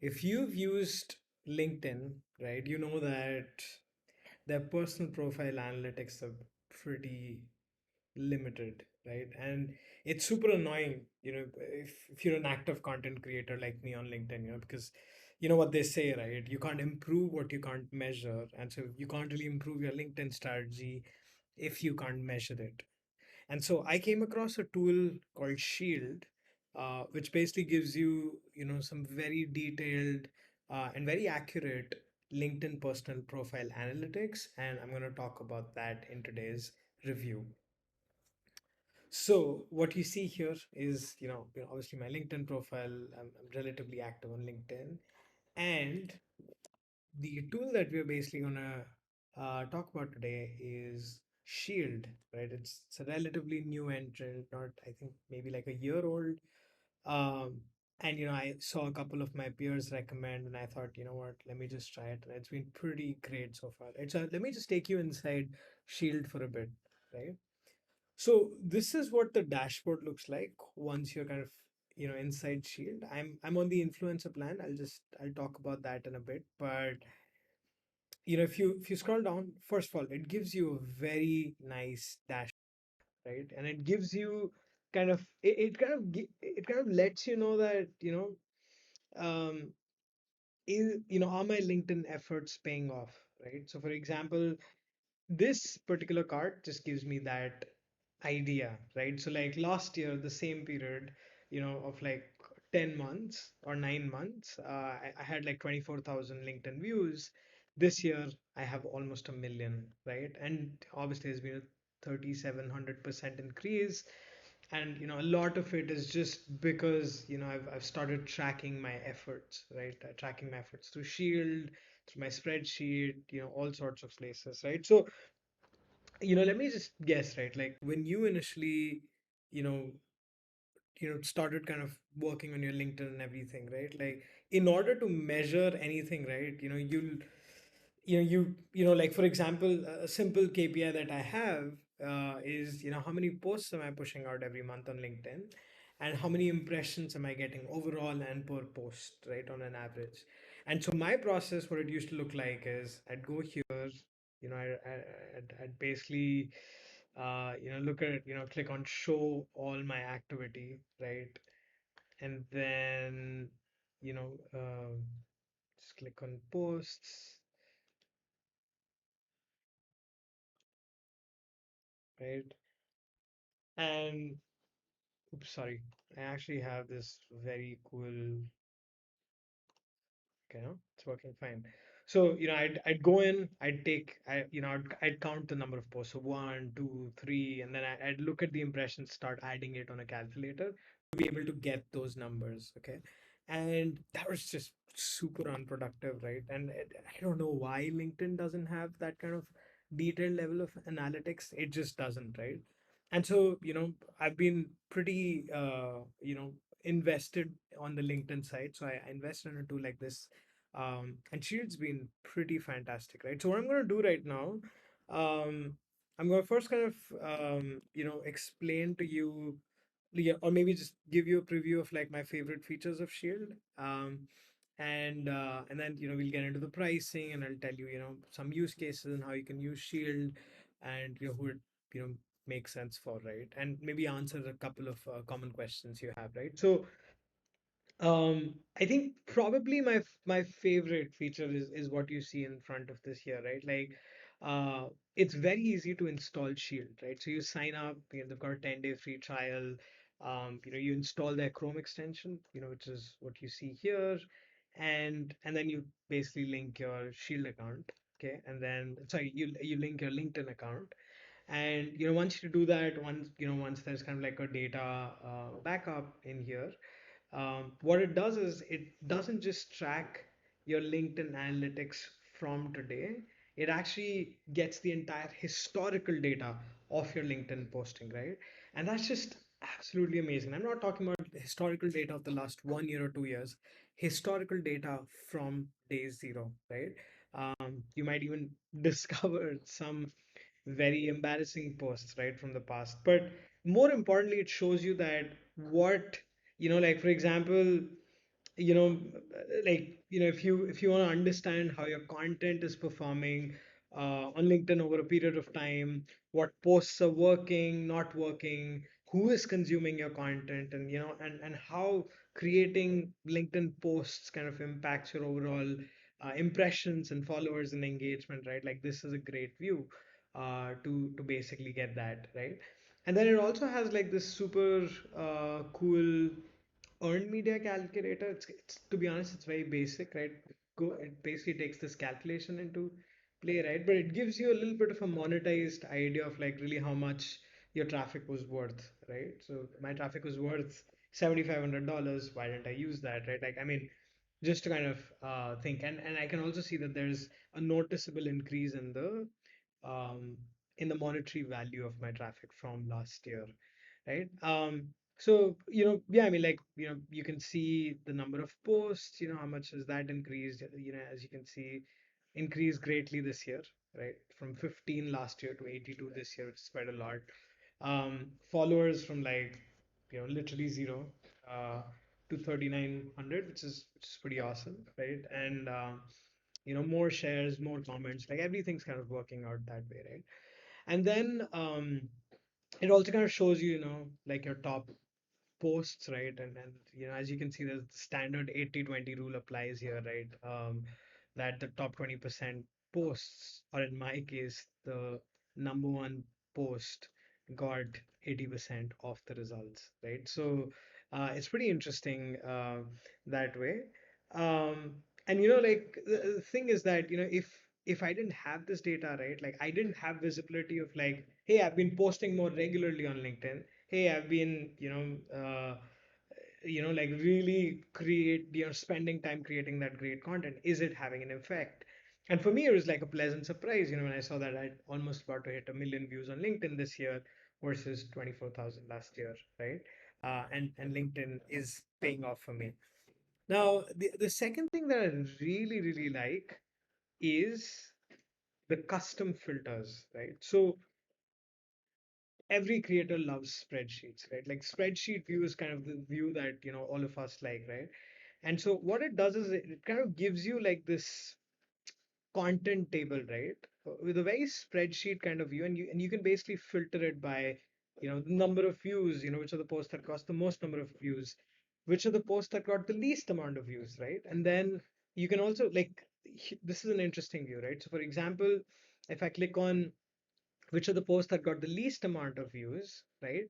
If you've used LinkedIn, right, you know that their personal profile analytics are pretty limited, right? And it's super annoying, if you're an active content creator like me on LinkedIn, because you know what they say, right? You can't improve what you can't measure. And so you can't really improve your LinkedIn strategy if you can't measure it. And so I came across a tool called Shield, which basically gives you, some very detailed and very accurate LinkedIn personal profile analytics. And I'm going to talk about that in today's review. So what you see here is, obviously my LinkedIn profile. I'm relatively active on LinkedIn, and the tool that we're basically gonna talk about today is Shield, right? It's a relatively new entrant, not I think maybe like a year old. Um, and I saw a couple of my peers recommend, and I thought, you know what, let me just try it. And it's been pretty great so far. Let me just take you inside Shield for a bit, right? So this is what the dashboard looks like once you're kind of inside Shield. I'm on the influencer plan. I'll talk about that in a bit, but if you scroll down, first of all, it gives you a very nice dash, right? And it gives you kind of it kind of lets you know that um are my LinkedIn efforts paying off, right? So for example, this particular card just gives me that idea, right? So like last year, the same period, of like 10 months or 9 months, I had like 24,000 LinkedIn views. This year, I have almost a million, right? And obviously, there's been a 3,700% increase. And a lot of it is just because I've started tracking my efforts, right? Tracking my efforts through Shield, through my spreadsheet, all sorts of places, right? So let me just guess, right? Like when you initially, you know, started kind of working on your LinkedIn and everything, right? Like in order to measure anything, right? Like for example, a simple KPI that I have is, how many posts am I pushing out every month on LinkedIn, and how many impressions am I getting overall and per post, right, on an average. And so my process, what it used to look like is I'd go here, I'd basically, look at, click on show all my activity, right, and then, just click on posts, right, and oops, sorry. I actually have this very cool. Okay, no, it's working fine. So, I'd go in, I'd count the number of posts. So one, two, three, and then I'd look at the impressions, start adding it on a calculator to be able to get those numbers. Okay. And that was just super unproductive, right? And I don't know why LinkedIn doesn't have that kind of detailed level of analytics. It just doesn't, right? And so, I've been pretty, invested on the LinkedIn side. So I invested in a tool like this. And Shield's been pretty fantastic, right? So what I'm going to do right now, um, I'm going to first kind of, explain to you, yeah, or maybe just give you a preview of like my favorite features of Shield. And then we'll get into the pricing, and I'll tell you some use cases and how you can use Shield, and who it you know makes sense for, right, and maybe answer a couple of common questions you have, right. So I think probably my favorite feature is what you see in front of this here, right? Like, it's very easy to install Shield, right? So you sign up, they've got a 10-day free trial. You install their Chrome extension, which is what you see here, and then you basically link your Shield account, okay? And then sorry, you link your LinkedIn account, and once you do that, once there's kind of like a data backup in here, what it does is it doesn't just track your LinkedIn analytics from today. It actually gets the entire historical data of your LinkedIn posting, right? And that's just absolutely amazing. I'm not talking about historical data of the last 1 year or 2 years, historical data from day zero, right? You might even discover some very embarrassing posts, right, from the past. But more importantly, it shows you that what, like for example, you know if you want to understand how your content is performing on LinkedIn over a period of time, what posts are working, not working, who is consuming your content, and and how creating LinkedIn posts kind of impacts your overall impressions and followers and engagement, right? Like this is a great view to basically get that right. And then it also has like this super cool earned media calculator. It's to be honest, it's very basic, right? It basically takes this calculation into play, right? But it gives you a little bit of a monetized idea of like really how much your traffic was worth, right? So my traffic was worth $7,500. Why didn't I use that, right? Like, I mean, just to kind of think, and I can also see that there's a noticeable increase um, in the monetary value of my traffic from last year, right? So yeah, I mean, like you can see the number of posts, how much has that increased? As you can see, increased greatly this year, right? From 15 last year to 82 this year, which is quite a lot. Followers from like literally zero uh, to 3,900, which is pretty awesome, right? And more shares, more comments, like everything's kind of working out that way, right? And then it also kind of shows you, like your top posts, right? And as you can see, the standard 80-20 rule applies here, right? That the top 20% posts, or in my case, the number one post got 80% of the results, right? So it's pretty interesting that way. Um, and like the thing is that if I didn't have this data, right, like I didn't have visibility of like, hey, I've been posting more regularly on LinkedIn. Hey, I've been like really spending time creating that great content. Is it having an effect? And for me, it was like a pleasant surprise, when I saw that I'd almost about to hit 1 million views on LinkedIn this year versus 24,000 last year, right? And LinkedIn is paying off for me. Now, the second thing that I really, really like is the custom filters, right? So every creator loves spreadsheets, right? Like spreadsheet view is kind of the view that all of us like, right? And so what it does is it kind of gives you like this content table, right? With a very spreadsheet kind of view, and you can basically filter it by the number of views, which are the posts that cost the most number of views, which are the posts that got the least amount of views, right? And then you can also like this is an interesting view, right? So for example, if I click on which are the posts that got the least amount of views, right?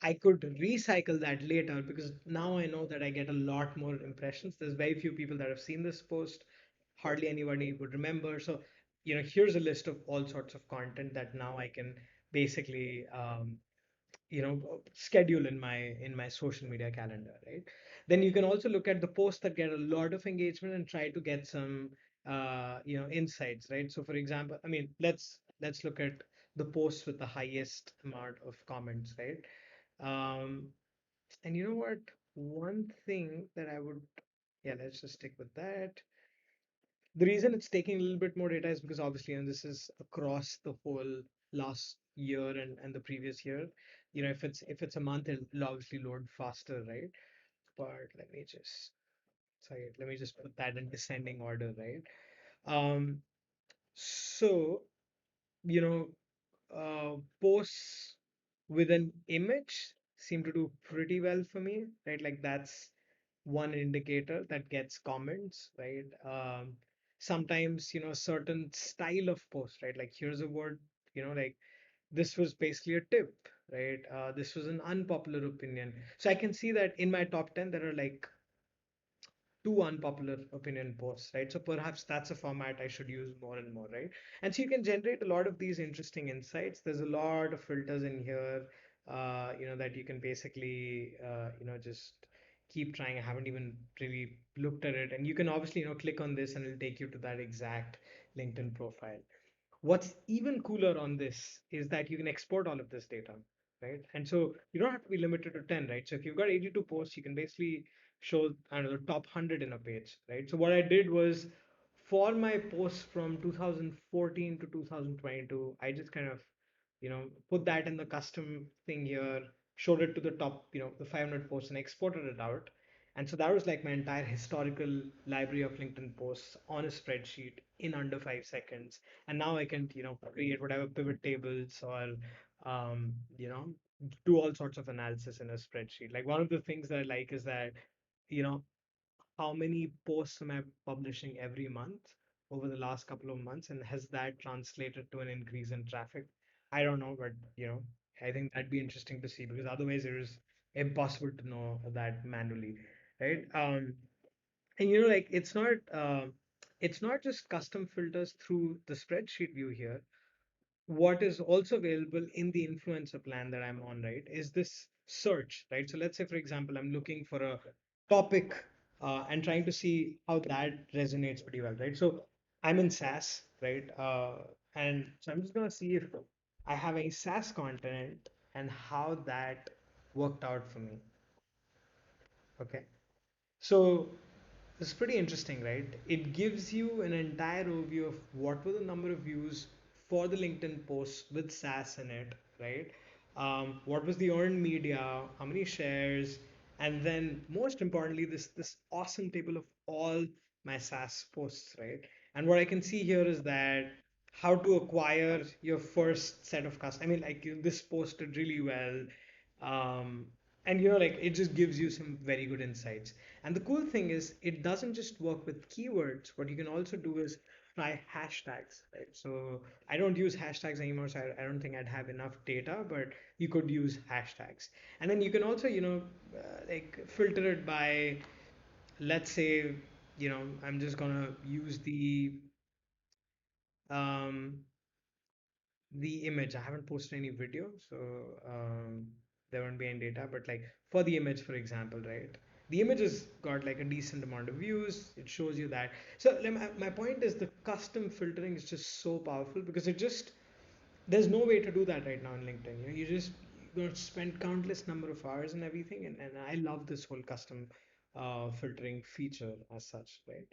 I could recycle that later because now I know that I get a lot more impressions. There's very few people that have seen this post, hardly anybody would remember. So, here's a list of all sorts of content that now I can basically schedule in my social media calendar, right? Then you can also look at the posts that get a lot of engagement and try to get some insights, right? So for example, I mean, let's look at the posts with the highest amount of comments, right? um and you know what, one thing that I would, yeah, let's just stick with that. The reason it's taking a little bit more data is because obviously, and this is across the whole last year and the previous year. If it's a month, it'll obviously load faster, right? But let me just put that in descending order, right? Um, so you know, posts with an image seem to do pretty well for me, right? Like that's one indicator that gets comments, right? Sometimes, certain style of post, right? Like here's a word, like this was basically a tip, right? This was an unpopular opinion. So I can see that in my top 10, there are like two unpopular opinion posts, right? So perhaps that's a format I should use more and more, right? And so you can generate a lot of these interesting insights. There's a lot of filters in here, that you can basically, just keep trying. I haven't even really looked at it. And you can obviously, click on this and it'll take you to that exact LinkedIn profile. What's even cooler on this is that you can export all of this data, right? And so you don't have to be limited to 10, right? So if you've got 82 posts, you can basically show, I don't know, the top 100 in a page, right? So what I did was for my posts from 2014 to 2022, I just kind of, put that in the custom thing here, showed it to the top, the 500 posts and exported it out. And so that was like my entire historical library of LinkedIn posts on a spreadsheet in under 5 seconds. And now I can, create whatever pivot tables or, you know, do all sorts of analysis in a spreadsheet. Like one of the things that I like is that, you know, how many posts am I publishing every month over the last couple of months, and has that translated to an increase in traffic? I don't know, but I think that'd be interesting to see because otherwise it is impossible to know that manually, right? And like it's not just custom filters through the spreadsheet view here. What is also available in the influencer plan that I'm on, right, is this search, right? So let's say, for example, I'm looking for a topic and trying to see how that resonates pretty well, right? So I'm in SaaS, right? And so I'm just going to see if I have any SaaS content and how that worked out for me. Okay. So it's pretty interesting, right? It gives you an entire overview of what were the number of views for the LinkedIn posts with SaaS in it, right? What was the earned media, how many shares, and then most importantly, this awesome table of all my SaaS posts, right? And what I can see here is that how to acquire your first set of customers. I mean, like this posted really well, um, and like it just gives you some very good insights. And the cool thing is, it doesn't just work with keywords. What you can also do is try hashtags, right? So I don't use hashtags anymore, so I don't think I'd have enough data, but you could use hashtags. And then you can also, like filter it by, let's say, I'm just gonna use um, the image. I haven't posted any video, so there won't be any data. But like for the image, for example, right? The image has got like a decent amount of views. It shows you that. So like, my point is the custom filtering is just so powerful because it just there's no way to do that right now on LinkedIn. You just you're going to spend countless number of hours and everything. And I love this whole custom filtering feature as such, right?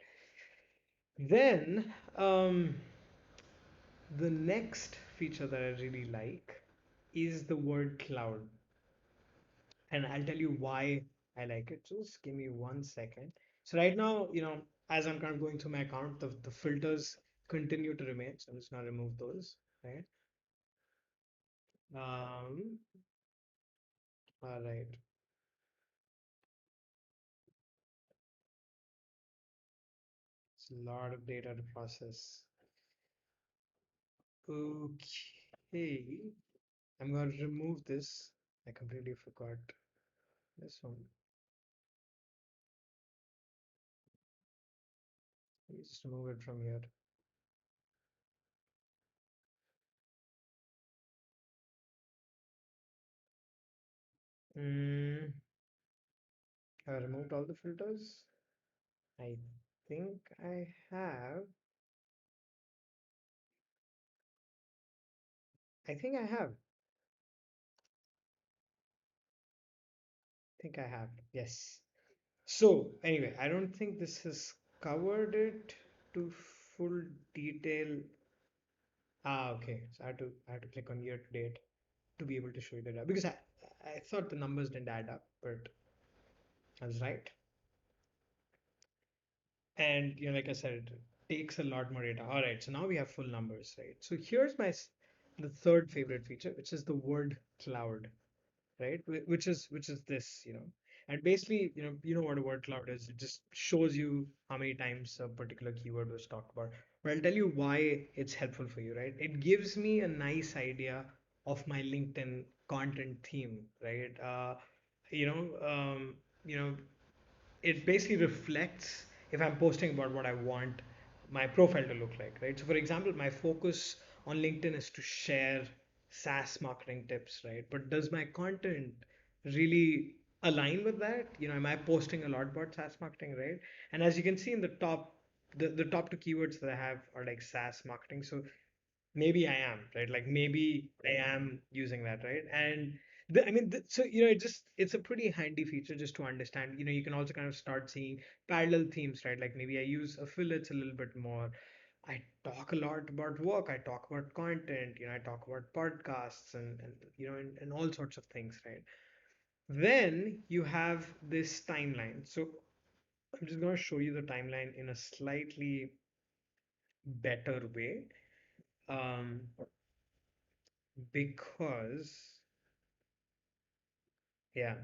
Then the next feature that I really like is the word cloud. And I'll tell you why I like it. Just give me 1 second. So right now, as I'm kind of going through my account, the filters continue to remain. So I'm just gonna remove those, right? Um, all right. It's a lot of data to process. Okay. I'm gonna remove this. I completely forgot this one. Let me just remove it from here. Mm, I removed all the filters. I think I have. I think I have. I think I have. Yes. So anyway, I don't think this has covered it to full detail. Ah, okay. So I had to click on year to date to be able to show you the data because I thought the numbers didn't add up, but I was right. And like I said, it takes a lot more data. All right, so now we have full numbers, right? So here's the third favorite feature, which is the word cloud, right? Which is this, and basically, you know what a word cloud is. It just shows you how many times a particular keyword was talked about. But I'll tell you why it's helpful for you, right? It gives me a nice idea of my LinkedIn content theme, right? You know, um, you know, it basically reflects if I'm posting about what I want my profile to look like, right? So, for example, my focus on LinkedIn is to share SaaS marketing tips, right? But does my content really align with that? Am I posting a lot about SaaS marketing, right? And as you can see in the top, the top two keywords that I have are like SaaS marketing. So maybe I am, right? Like maybe I am using that, right? And I mean, so it's a pretty handy feature just to understand. You can also kind of start seeing parallel themes, right? Like maybe I use affiliates a little bit more. I talk a lot about work. I talk about content. I talk about podcasts and all sorts of things, right? Then you have this timeline. So I'm just going to show you the timeline in a slightly better way, um, because yeah.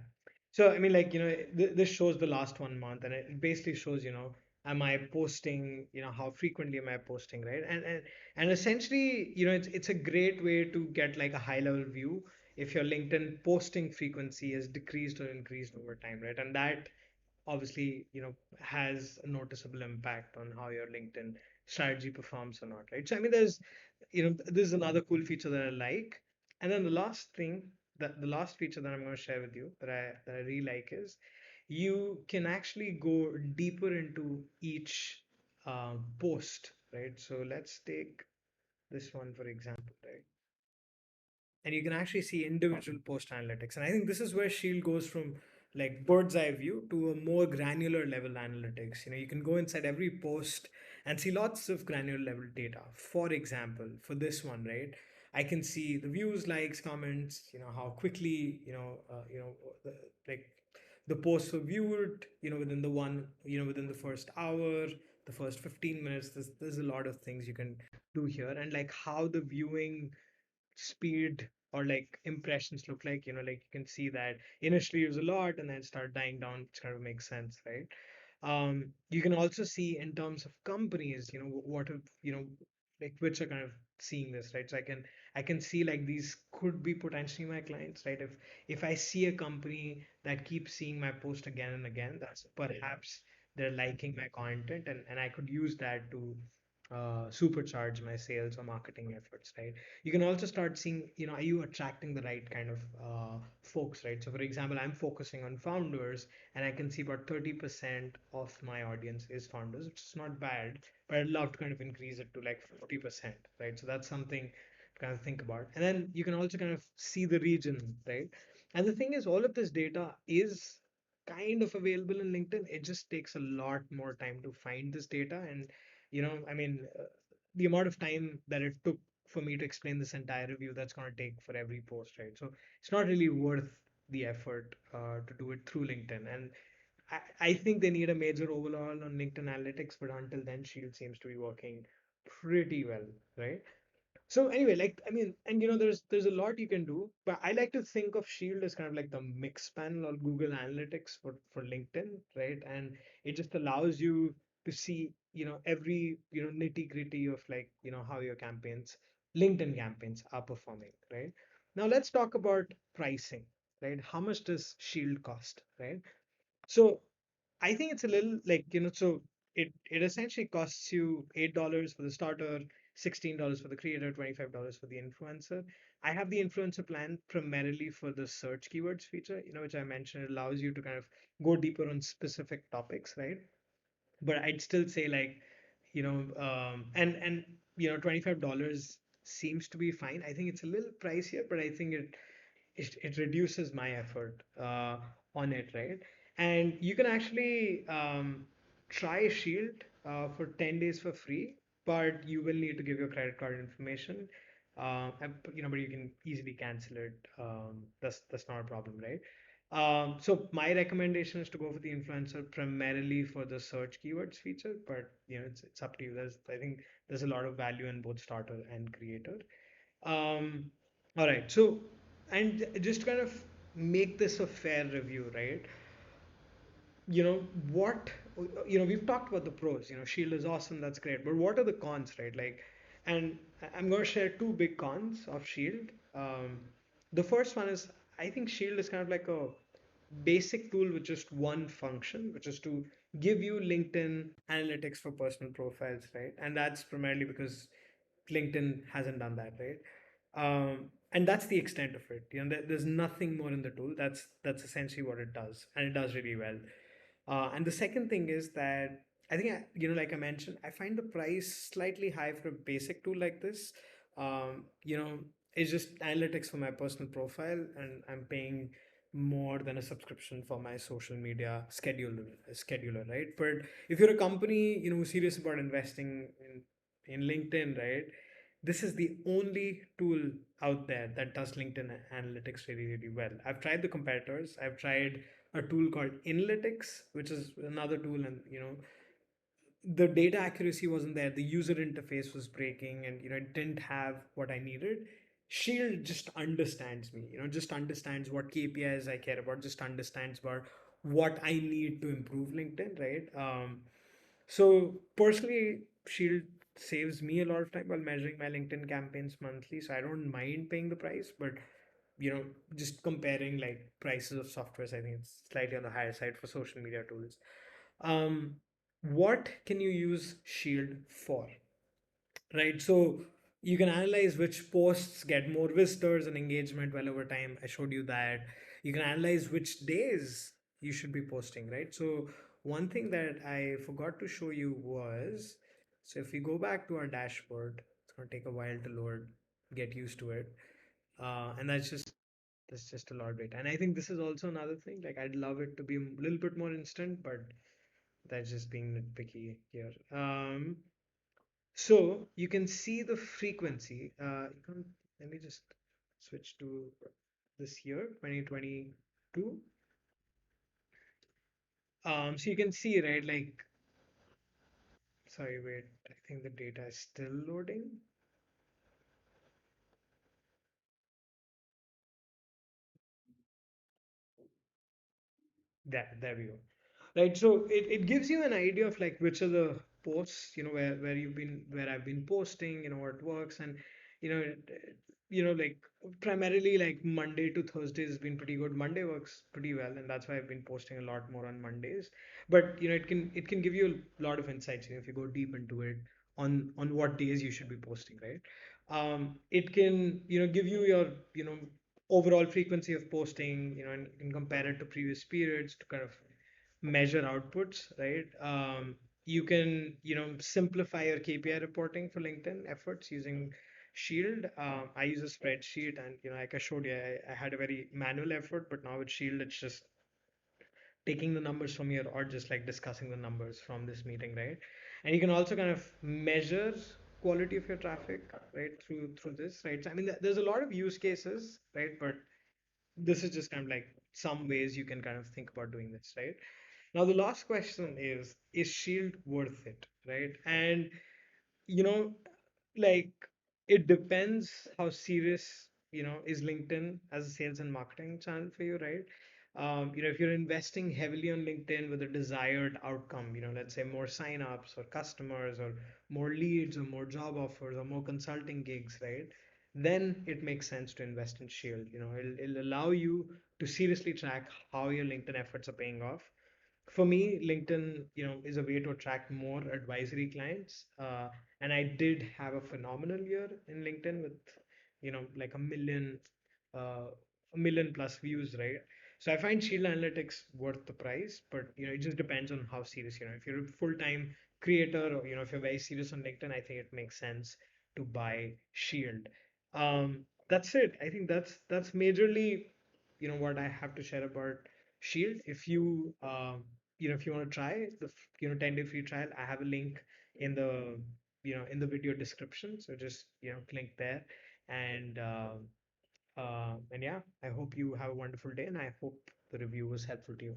So I mean, like, this shows the last 1 month, and it basically shows, am I posting, how frequently am I posting, right? And essentially, it's a great way to get like a high level view if your LinkedIn posting frequency has decreased or increased over time, right? And that obviously, has a noticeable impact on how your LinkedIn strategy performs or not, right? So I mean, this is another cool feature that I like. And then the last thing, the last feature that I'm going to share with you that I really like is you can actually go deeper into each post, right? So let's take this one for example, right? And you can actually see individual post analytics. And I think this is where Shield goes from like bird's eye view to a more granular level analytics. You can go inside every post and see lots of granular level data. For example, for this one, right, I can see the views, likes, comments, how quickly, the, like the posts were viewed, within the one, within the first hour, the first 15 minutes. There's a lot of things you can do here, and like how the viewing speed or like impressions look like. Like you can see that initially it was a lot and then start dying down, which kind of makes sense, right? You can also see in terms of companies, what have, like which are kind of seeing this, right? So I can see like these could be potentially my clients, right? If I see a company that keeps seeing my post again and again, that's perhaps they're liking my content, and I could use that to supercharge my sales or marketing efforts, right? You can also start seeing, are you attracting the right kind of folks, right? So for example, I'm focusing on founders, and I can see about 30% of my audience is founders, which is not bad, but I'd love to kind of increase it to like 50%, right? So that's something to kind of think about. And then you can also kind of see the region, right? And the thing is, all of this data is kind of available in LinkedIn. It just takes a lot more time to find this data. And I mean, the amount of time that it took for me to explain this entire review, that's going to take for every post, right? So it's not really worth the effort to do it through LinkedIn. And I think they need a major overhaul on LinkedIn analytics, but until then, Shield seems to be working pretty well, right? So anyway, like I mean, and there's a lot you can do, but I like to think of Shield as kind of like the mix panel or Google Analytics for LinkedIn, right? And it just allows you to see, every, nitty gritty of like, how your campaigns, LinkedIn campaigns are performing, right? Now let's talk about pricing, right? How much does Shield cost, right? So I think it's a little like, so it essentially costs you $8 for the starter, $16 for the creator, $25 for the influencer. I have the influencer plan primarily for the search keywords feature, which I mentioned. It allows you to kind of go deeper on specific topics, right? But I'd still say like, and $25 seems to be fine. I think it's a little pricier, but I think it reduces my effort on it, right? And you can actually try Shield for 10 days for free, but you will need to give your credit card information. But you can easily cancel it. That's not a problem, right? So my recommendation is to go for the influencer primarily for the search keywords feature, but it's up to you. I think there's a lot of value in both starter and creator. um, all right. So, and just to kind of make this a fair review, right? You know, what, we've talked about the pros, Shield is awesome, that's great. But what are the cons, right? Like, and I'm going to share two big cons of Shield. The first one is I think Shield is kind of like a basic tool with just one function, which is to give you LinkedIn analytics for personal profiles, right? And that's primarily because LinkedIn hasn't done that, right? And that's the extent of it. There's nothing more in the tool. That's essentially what it does, and it does really well. And the second thing is that I think, like I mentioned, I find the price slightly high for a basic tool like this. It's just analytics for my personal profile, and I'm paying more than a subscription for my social media scheduler, right? But if you're a company, who's serious about investing in LinkedIn, right? this is the only tool out there that does LinkedIn analytics really, really well. I've tried the competitors. I've tried a tool called Inlytics, which is another tool, and the data accuracy wasn't there. The user interface was breaking, and it didn't have what I needed. Shield just understands me, just understands what KPIs I care about, just understands about what I need to improve LinkedIn, right? So personally, Shield saves me a lot of time while measuring my LinkedIn campaigns monthly. So I don't mind paying the price, but just comparing like prices of softwares, I think it's slightly on the higher side for social media tools. Um, what can you use Shield for? Right, so you can analyze which posts get more visitors and engagement well over time. I showed you that. You can analyze which days you should be posting, right? So one thing that I forgot to show you was, so if we go back to our dashboard, it's going to take a while to load, get used to it. And that's just a lot of data. And I think this is also another thing, like I'd love it to be a little bit more instant, but that's just being nitpicky here. So you can see the frequency. Let me just switch to this year, 2022. So you can see, right, like, sorry, wait, I think the data is still loading. There we go. Right, so it gives you an idea of like which are the posts, where I've been posting, what works. And like primarily like Monday to Thursdays has been pretty good. Monday works pretty well, and that's why I've been posting a lot more on Mondays. But it can give you a lot of insights, if you go deep into it, on what days you should be posting, right? It can give you your overall frequency of posting, and you can compare it to previous periods to kind of measure outputs, right? You can, simplify your KPI reporting for LinkedIn efforts using Shield. I use a spreadsheet, and, like I showed you, I had a very manual effort, but now with Shield, it's just taking the numbers from here or just like discussing the numbers from this meeting, right? And you can also kind of measure quality of your traffic, right, through this, right? So, I mean, there's a lot of use cases, right? But this is just kind of like some ways you can kind of think about doing this, right? Now, the last question is Shield worth it, right? And, you know, like it depends how serious, is LinkedIn as a sales and marketing channel for you, right? If you're investing heavily on LinkedIn with a desired outcome, let's say more signups or customers or more leads or more job offers or more consulting gigs, right? Then it makes sense to invest in Shield. It'll allow you to seriously track how your LinkedIn efforts are paying off. For me, LinkedIn, is a way to attract more advisory clients. And I did have a phenomenal year in LinkedIn with, like uh, a million plus views, right? So I find Shield Analytics worth the price, but it just depends on how serious, if you're a full-time creator, or if you're very serious on LinkedIn, I think it makes sense to buy Shield. That's it. I think that's majorly, what I have to share about Shield. If you want to try the 10-day free trial, I have a link in the video description. So just click there. And yeah, I hope you have a wonderful day, and I hope the review was helpful to you.